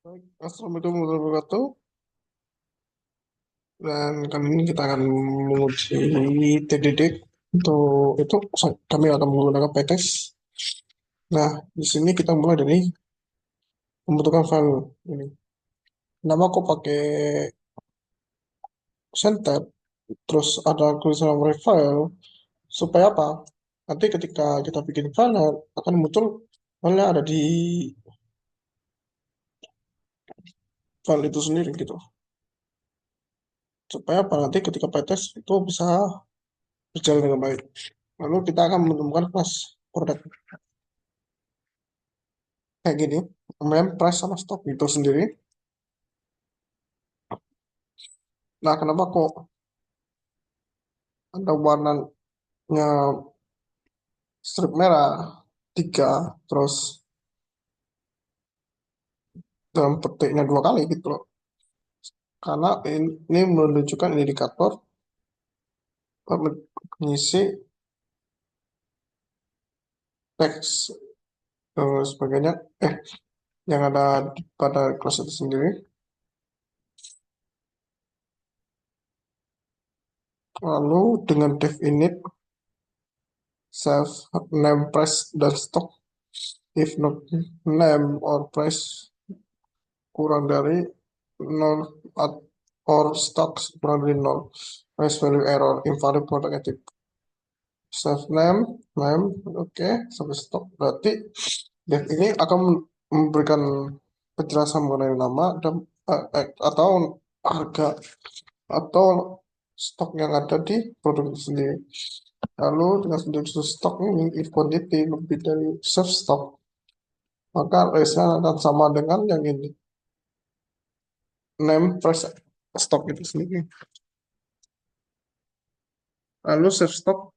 Baik, Assalamualaikum warahmatullahi wabarakatuh. Dan kali ini kita akan menguji TDD. Untuk itu kami akan menggunakan PTest. Nah, di sini kita mulai dari pembentukan file ini. Nama aku pakai sendtab, terus ada tulisan nomor file. Supaya apa? Nanti ketika kita bikin file akan muncul filenya ada di file itu sendiri gitu. Supaya apa? Nanti ketika PTest itu bisa berjalan dengan baik. Lalu kita akan menemukan kelas produk kayak gini, kemudian price sama stock itu sendiri. Nah, kenapa kok ada warnanya strip merah tiga, terus dalam petiknya dua kali gitu loh? Karena ini menunjukkan indikator mengisi teks sebagainya, yang ada pada kelas itu sendiri. Lalu dengan div init self name price dan stock, if not name or price kurang dari 0 or stocks kurang dari 0, price value error, invalid product ethic. Self name, name, oke, sampai stop. Berarti dev ini akan memberikan penjelasan mengenai nama dan atau harga atau stok yang ada di produk itu sendiri. Lalu dengan sudut stok ini, if quantity lebih dari self stock, maka race-nya akan sama dengan yang ini, name price stock itu sendiri. Lalu self stock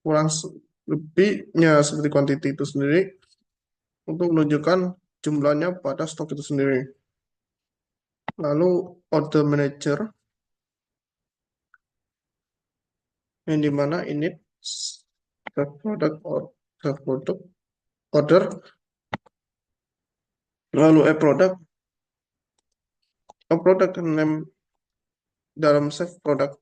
kurang lebihnya seperti quantity itu sendiri untuk menunjukkan jumlahnya pada stok itu sendiri. Lalu order manager yang dimana ini self product or self product order, lalu a product name dalam self product,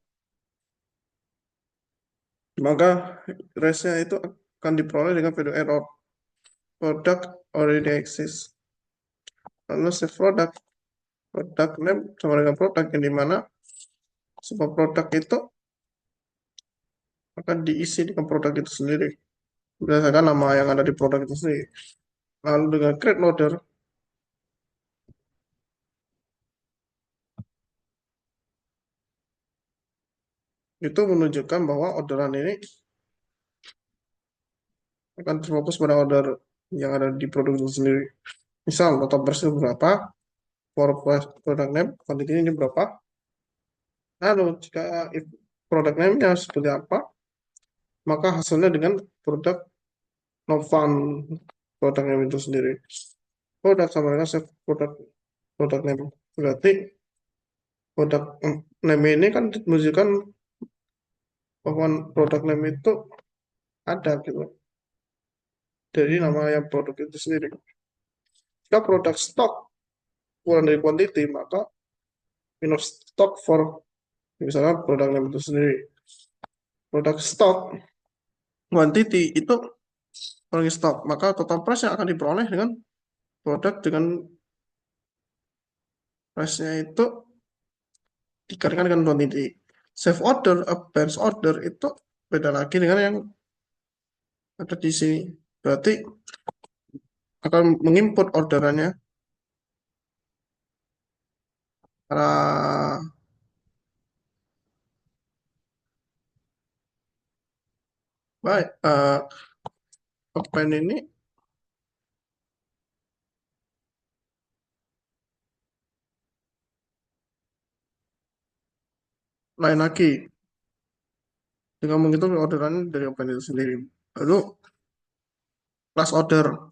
maka race-nya itu akan diperoleh dengan value error product already exists. Lalu self product name sama dengan produk yang dimana sebuah produk itu akan diisi dengan produk itu sendiri berdasarkan nama yang ada di produk itu sendiri. Lalu dengan create loader itu menunjukkan bahwa orderan ini akan terfokus pada order yang ada di produk itu sendiri. Misal total bersih berapa, for product name, quantity ini berapa. Lalu jika if product name-nya seperti apa, maka hasilnya dengan produk Novan produk name itu sendiri. Produk sama dengan self product name. Berarti produk name ini kan menunjukkan bahwa produk name itu ada gitu dari nama yang produk itu sendiri. Jika produk stock kurang dari quantity, maka minus stock for misalnya produk name itu sendiri. Produk stock quantity itu kurang stock, maka total price yang akan diperoleh dengan produk dengan price-nya itu dikalikan dengan quantity. Save order, advance order itu beda lagi dengan yang ada di sini. Berarti akan menginput orderannya para baik append ini lain lagi dengan menghitung orderan dari append itu sendiri. Lalu class order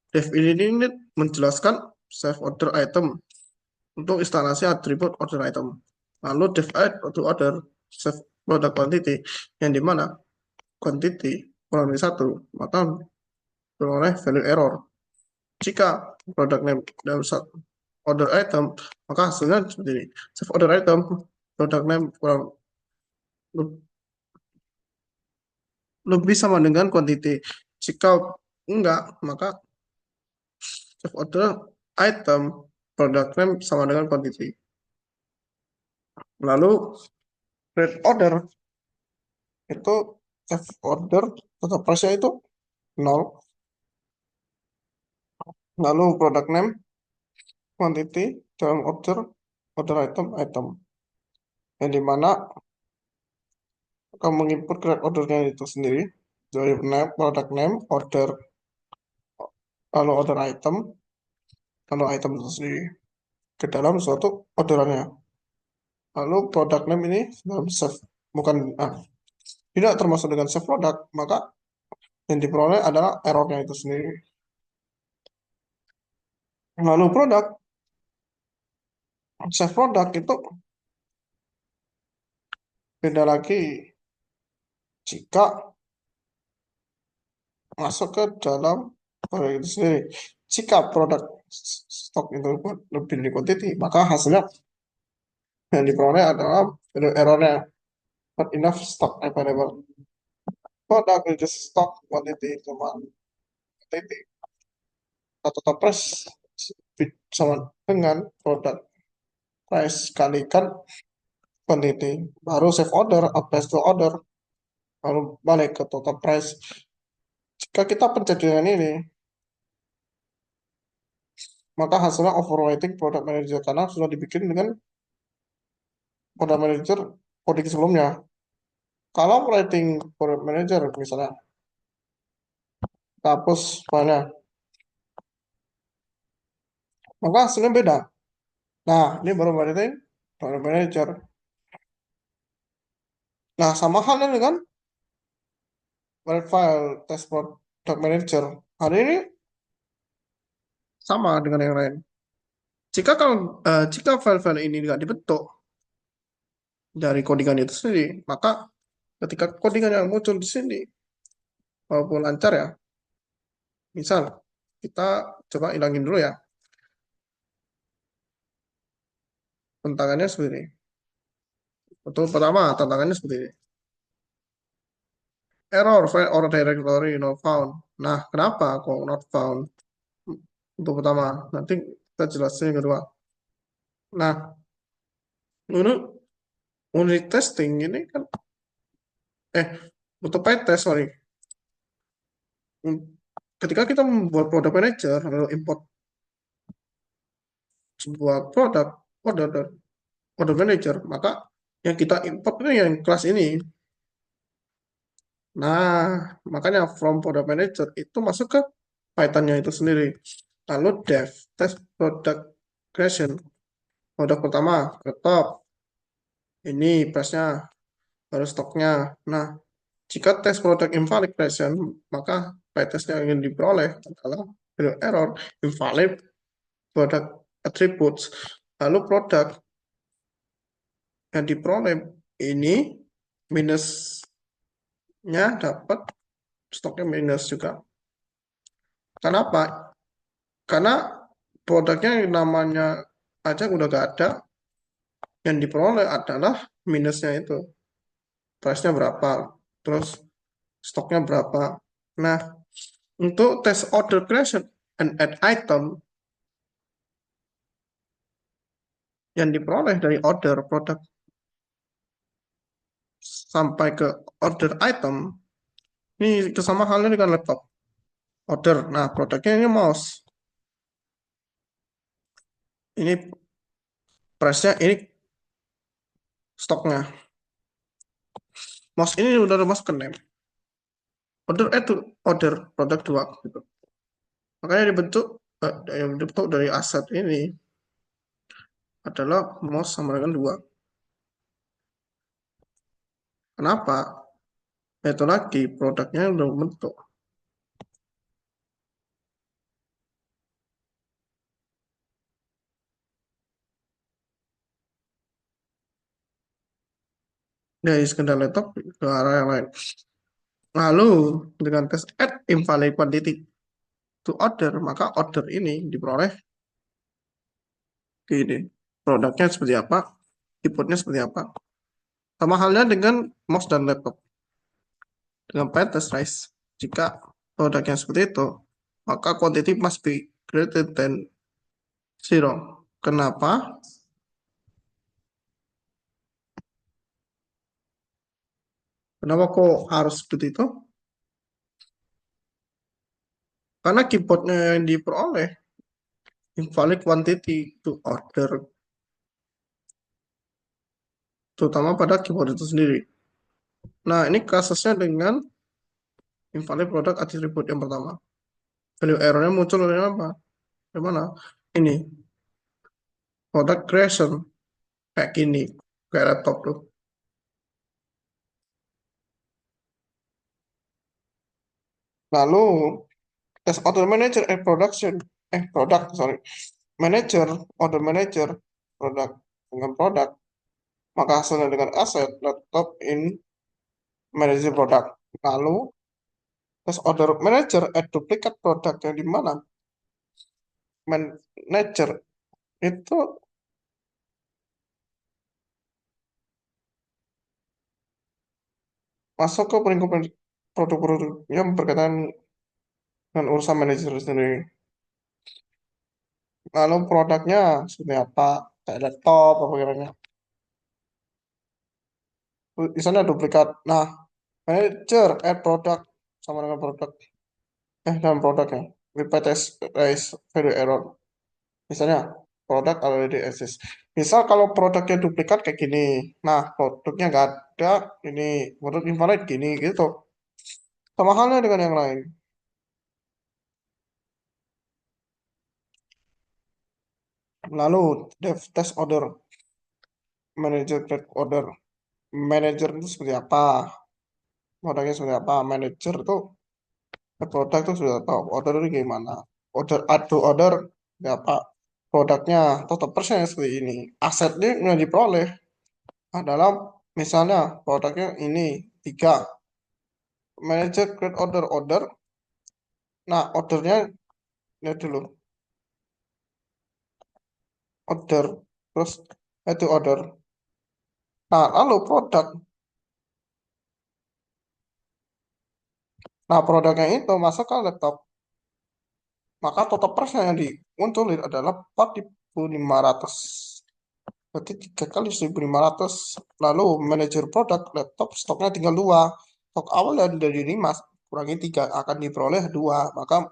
dev ini menjelaskan save order item untuk instalasi atribut order item. Lalu dev add to order save product quantity yang dimana quantity kurang dari 1, maka beroleh value error. Jika produk name dalam order item, maka hasilnya seperti ini. Save order item, produk name kurang lebih sama dengan quantity. Jika enggak, maka save order item, produk name sama dengan quantity. Lalu create order itu save order atau price itu 0. Lalu product name, quantity dalam order item, yang dimana kamu menginput create ordernya itu sendiri dari name, product name, order, lalu order item, lalu item itu sendiri ke dalam suatu orderannya. Lalu product name ini dalam save, bukan tidak termasuk dengan save product, maka yang diperoleh adalah errornya itu sendiri. Lalu save product itu beda lagi jika masuk ke dalam produk itu sendiri. Jika produk stok itu lebih dari quantity, maka hasilnya yang diperoleh adalah errornya not enough stock available. Product is just stock quantity cuma quantity atau price sama dengan produk price kalikan quantity, baru save order, apply to order, lalu balik ke total price. Jika kita pencet dengan ini, maka hasilnya overwriting product manager karena sudah dibikin dengan product manager coding sebelumnya. Kalau writing product manager misalnya hapus filenya, maka hasilnya beda. Nah, ini baru writing product manager. Nah, sama halnya dengan write file test product manager. Hari ini sama dengan yang lain. Jika file-file ini tidak dibentuk dari codingan itu sendiri, maka ketika codingan yang muncul di sini, walaupun lancar ya, misal kita coba hilangin dulu ya, tantangannya seperti ini. Untuk pertama, tantangannya seperti ini. Error file or directory not found. Nah, kenapa kok not found? Untuk pertama, nanti kita jelasin yang kedua. Nah, menurut unit testing ini kan, untuk PyTest, sorry. Ketika kita membuat product manager, lalu import sebuah produk, order, order manager, maka yang kita import ini yang kelas ini. Nah, makanya from product manager itu masuk ke Python-nya itu sendiri. Lalu dev, test product creation. Produk pertama, ke top. Ini price-nya, baru stoknya. Nah, jika test product invalid creation, maka PyTest yang ingin diperoleh adalah error invalid product attributes. Lalu produk yang diperoleh ini minusnya dapat stoknya minus juga. Kenapa? Karena produknya yang namanya aja udah gak ada, yang diperoleh adalah minusnya itu. Price-nya berapa, terus stoknya berapa. Nah, untuk test order creation and add item yang diperoleh dari order produk sampai ke order item, ini sama halnya dengan laptop. Order, nah produknya ini mouse. Ini price-nya, ini stoknya. Mouse ini udah masuk ke name. Order itu order produk 2 gitu. Makanya yang dibentuk dari aset ini adalah mouse sama dengan 2. Kenapa? Itu lagi produknya udah bentuk. Dari sekedar laptop ke arah yang lain. Lalu dengan tes add invalid quantity to order, maka order ini diperoleh gini. Produknya seperti apa, inputnya seperti apa. Sama halnya dengan mouse dan laptop. Dengan test rise, jika produknya seperti itu, maka quantity must be greater than zero. Kenapa? Kenapa kok harus seperti itu? Karena keyboardnya yang diperoleh invalid quantity to order, terutama pada keyboard itu sendiri. Nah, ini kasusnya dengan invalid product attribute yang pertama. Value errornya muncul dari apa? Dari mana? Ini, product creation, kayak gini, kayak laptop tuh. Lalu, test order manager production, product, sorry. Manager, order manager, product, dengan product, maka hasilnya dengan aset, laptop in manager product. Lalu, test order manager duplicate product yang di mana manager itu masuk ke lingkup produk-produk yang berkaitan dengan urusan manajer sendiri. Lalu produknya seperti apa? Kayak laptop, apa kira di sana duplikat. Nah, manager add product sama dengan produk. Dalam produknya. Repeat as raise value error. Misalnya, produk already exist. Misal kalau produknya duplikat kayak gini. Nah, produknya nggak ada, ini produk invalid gini, gitu. Sama halnya dengan yang lain. Lalu, dev test order. Manager create order. Manager itu seperti apa? Produknya seperti apa? Manager itu produk itu sudah tahu. Order itu gimana? Order add to order seperti apa? Produknya total persen seperti ini. Asetnya yang diperoleh adalah misalnya produknya ini tiga. Manager create order. Nah, ordernya lihat dulu. Order. Terus itu order. Nah, lalu produk. Nah, produknya itu masuk ke laptop. Maka total persen yang dimunculin adalah 4.500. Berarti 3 kali 1.500. Lalu manajer produk laptop stoknya tinggal 2. Stok awal dari 5 kurangi 3 akan diperoleh 2. Maka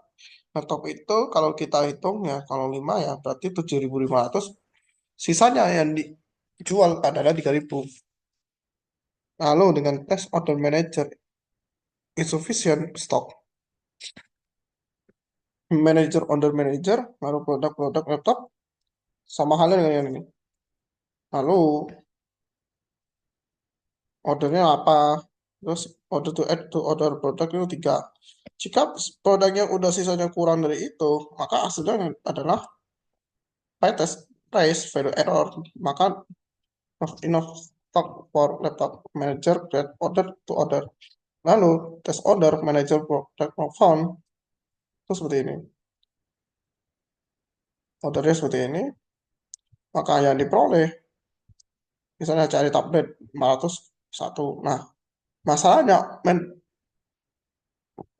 laptop itu kalau kita hitung ya kalau 5 ya berarti 7.500. Sisanya yang dijual adalah 3.000. Lalu dengan test order manager insufficient stock. Manager order manager lalu produk-produk laptop sama halnya dengan yang ini. Lalu ordernya apa? Terus order to add to order produk itu 3. Jika produknya udah sisanya kurang dari itu, maka hasilnya adalah test price value error. Maka not enough stock for laptop manager create order to order. Lalu test order manager product not found itu seperti ini. Ordernya seperti ini, maka yang diperoleh misalnya cari tablet 501. Nah, masalahnya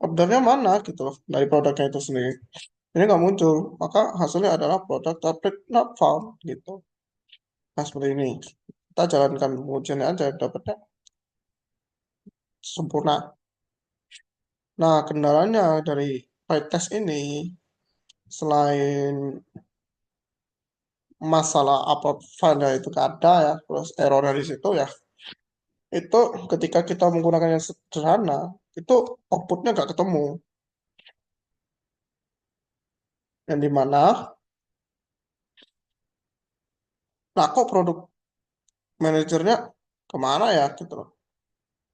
ordernya mana gitu loh dari produknya itu sendiri. Ini nggak muncul, maka hasilnya adalah produk tablet not found gitu. Nah, seperti ini. Kita jalankan pengujiannya aja, dapatnya sempurna. Nah, kendalanya dari PyTest ini, selain masalah upload file itu nggak ada ya, terus errornya di situ ya, itu ketika kita menggunakan yang sederhana, itu outputnya nggak ketemu. Yang dimana, nah kok produk manajernya kemana ya gitu loh.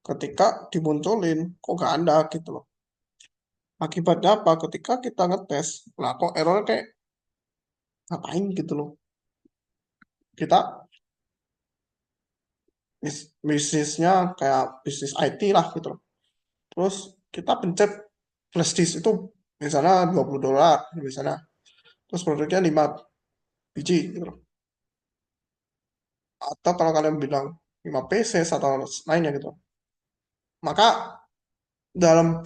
Ketika dimunculin, kok nggak ada gitu loh. Akibatnya apa? Ketika kita ngetes, lah kok errornya kayak ngapain gitu loh. Kita bisnisnya kayak bisnis IT lah gitu loh. Terus kita pencet flash disk itu misalnya $20 misalnya. Terus produknya 5 biji gitu loh. Atau kalau kalian bilang 5 pieces atau lainnya gitu. Maka dalam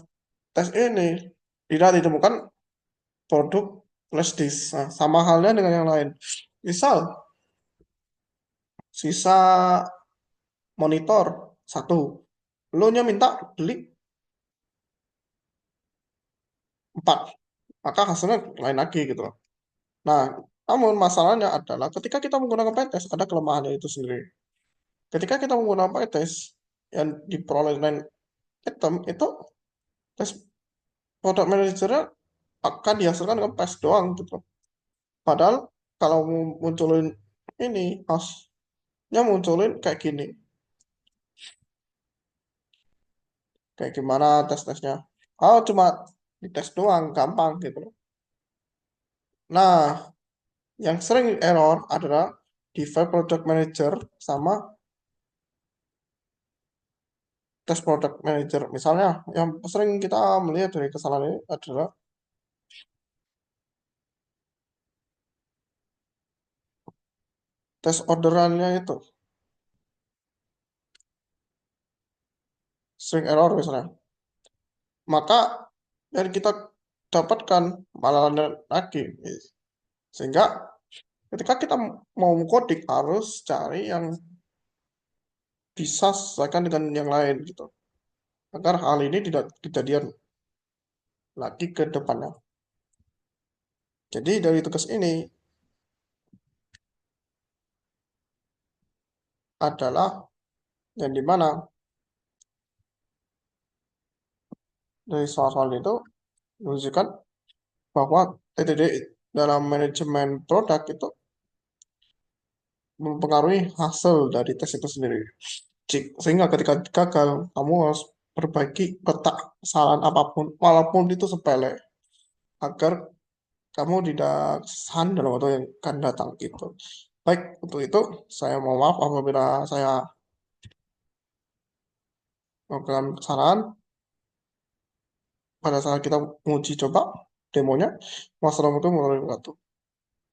tes ini tidak ditemukan produk flash disk. Nah, sama halnya dengan yang lain. Misal sisa monitor satu, lo nya minta beli 4, maka hasilnya lain lagi gitu loh. Nah, namun masalahnya adalah ketika kita menggunakan PTS ada kelemahannya itu sendiri. Ketika kita menggunakan PTS yang diperoleh lain item itu tes product manager akan dihasilkan dengan PES doang gitu. Padahal kalau munculin ini hostnya munculin kayak gini, kayak gimana tes-tesnya? Oh cuma dites doang, gampang gitu loh. Nah, yang sering error adalah di file product manager sama tes product manager. Misalnya, yang sering kita melihat dari kesalahan ini adalah tes orderannya itu sering error misalnya. Maka yang kita dapatkan malah lagi. Sehingga ketika kita mau coding harus cari yang bisa sesuaikan dengan yang lain gitu. Agar hal ini tidak kejadian lagi ke depannya. Jadi dari tugas ini adalah yang dimana dari soal-soal itu menunjukkan bahwa TTD dalam manajemen produk itu mempengaruhi hasil dari tes itu sendiri. Sehingga ketika gagal, kamu harus perbaiki petak kesalahan apapun, walaupun itu sepele, agar kamu tidak kesusahan dalam waktu yang akan datang gitu. Baik, untuk itu saya mohon maaf apabila saya memberikan kesalahan pada saat kita menguji coba demonya. Wassalamualaikum warahmatullahi wabarakatuh.